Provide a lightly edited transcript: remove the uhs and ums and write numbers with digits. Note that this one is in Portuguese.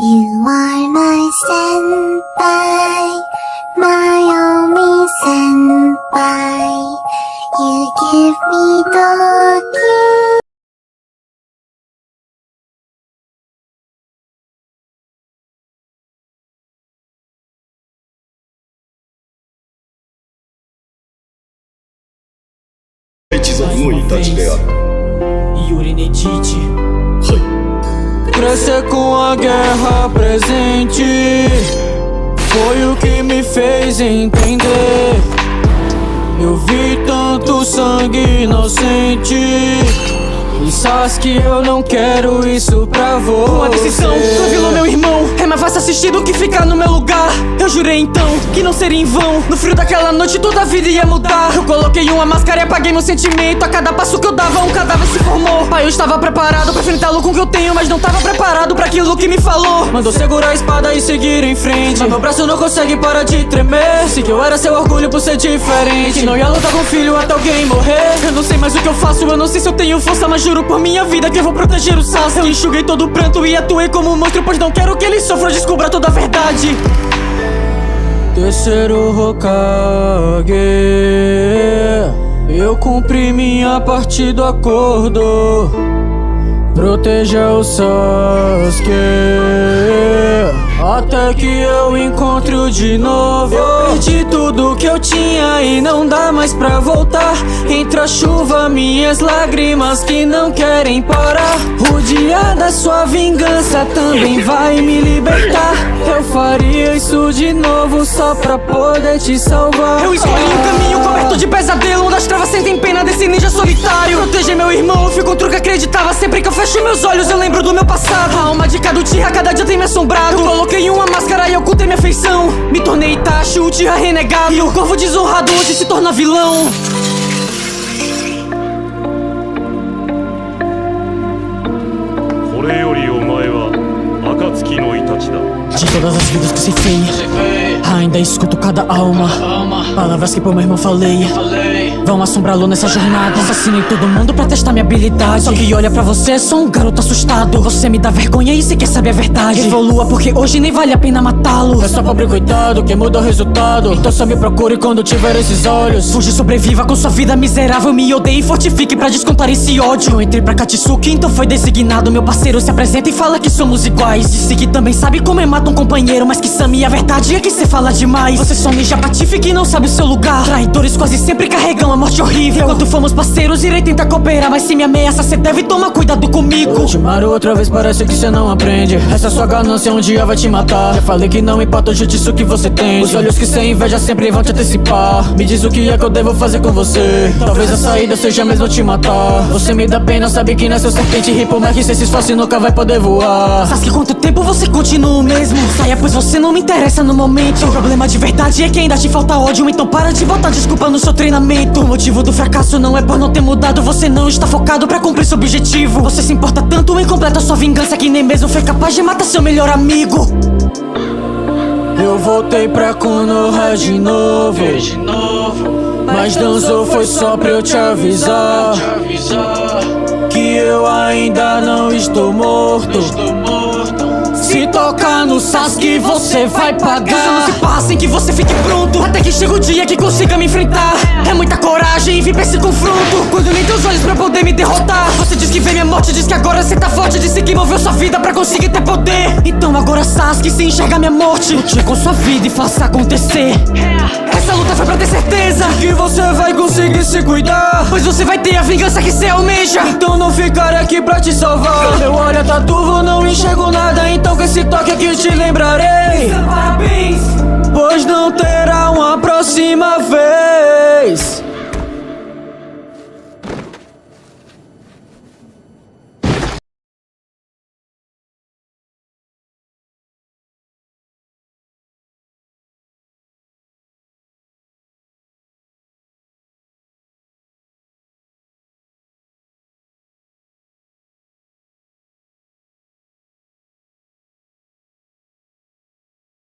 You are my senpai, my only senpai. You give me Doki. Yuri Nejichi. Crescer com a guerra presente foi o que me fez entender. Eu vi tanto sangue inocente e Sasuke, eu não quero isso pra você. Uma decisão, tu vilou meu irmão. É mais fácil assistir do que ficar no meu lugar. Eu jurei então que não seria em vão. No frio daquela noite toda a vida ia mudar. Eu coloquei uma máscara e apaguei meu sentimento. A cada passo que eu dava um cadáver se formou. Pai, eu estava preparado pra enfrentá-lo com o que eu tenho, mas não tava preparado pra aquilo que me falou. Mandou segurar a espada e seguir em frente, mas meu braço não consegue parar de tremer. Sei que eu era seu orgulho por ser diferente, que não ia lutar com o filho até alguém morrer. Eu não sei mais o que eu faço, eu não sei se eu tenho força, mas juro por minha vida que eu vou proteger o Sasuke. Eu enxuguei todo o pranto e atuei como um monstro, pois não quero que ele sofra ou descubra toda a verdade. Terceiro Hokage, eu cumpri minha parte do acordo. Proteja o Sasuke até que eu encontre-o de novo. Eu perdi tudo que eu tinha e não dá mais pra voltar. Entre a chuva, minhas lágrimas que não querem parar. O dia da sua vingança também vai me libertar. Eu faria isso de novo só pra poder te salvar. Eu escolhi um caminho coberto de pesadelo, onde as travas sentem pena desse ninja solitário. Proteger meu irmão, eu fico um truque acreditava. Sempre que eu fecho meus olhos eu lembro do meu passado. A alma de cada Uchiha cada dia tem me assombrado. Eu coloquei uma máscara e ocultei minha feição. Me tornei Itachi, o Uchiha renegado, e o corvo desonrado hoje se torna vilão. De todas as vidas que se fez, ainda escuto cada alma. Palavras que por meu irmão falei vão assombrá-lo nessa jornada. Assassinei todo mundo pra testar minha habilidade. Só que olha pra você, sou um garoto assustado. Você me dá vergonha e cê quer saber a verdade. Evolua porque hoje nem vale a pena matá-lo. É só pobre coitado que muda o resultado. Então só me procure quando tiver esses olhos. Fuja e sobreviva com sua vida miserável. Me odeie e fortifique pra descontar esse ódio. Eu entrei pra Katsuki, então foi designado. Meu parceiro se apresenta e fala que somos iguais. Disse que também sabe como é matar um companheiro, mas que Sami, a verdade é que cê fala demais. Você só um ninja patife que não sabe o seu lugar. Traidores quase sempre carregam a morte horrível. Enquanto fomos parceiros, irei tentar cooperar, mas se me ameaça, cê deve tomar cuidado comigo. Ultimaru outra vez, parece que cê não aprende. Essa sua ganância um dia vai te matar. Já falei que não importa o justiça que você tem. Os olhos que cê inveja sempre vão te antecipar. Me diz o que é que eu devo fazer com você. Talvez a saída seja mesmo te matar. Você me dá pena, sabe que não é seu serpente. Ri por mais que cê se esforce, nunca vai poder voar. Sasuke, quanto tempo você continua o mesmo? Saia, pois você não me interessa no momento. O problema de verdade é que ainda te falta ódio. Então para de botar desculpa no seu treinamento. O motivo do fracasso não é por não ter mudado. Você não está focado pra cumprir seu objetivo. Você se importa tanto em completar sua vingança que nem mesmo foi capaz de matar seu melhor amigo. Eu voltei pra Konoha de novo, mas Danzo foi só pra eu te avisar que eu ainda não estou morto. Se tocar no Sasuke, você vai pagar. Os anos se passem que você fique pronto, até que chega o dia que consiga me enfrentar. É muita coragem vir pra esse confronto, quando nem teus olhos pra poder me derrotar. Você diz que vê minha morte, diz que agora cê tá forte. Disse que moveu sua vida pra conseguir ter poder. Então agora Sasuke, se enxerga minha morte, lute com sua vida e faça acontecer. Essa luta foi pra ter certeza que você vai conseguir se cuidar, pois você vai ter a vingança que cê almeja. Então não ficarei aqui pra te salvar. Meu olho tá turvo, não enxergo nada. Então com esse toque aqui te lembrarei. Parabéns, pois não terá uma próxima vez.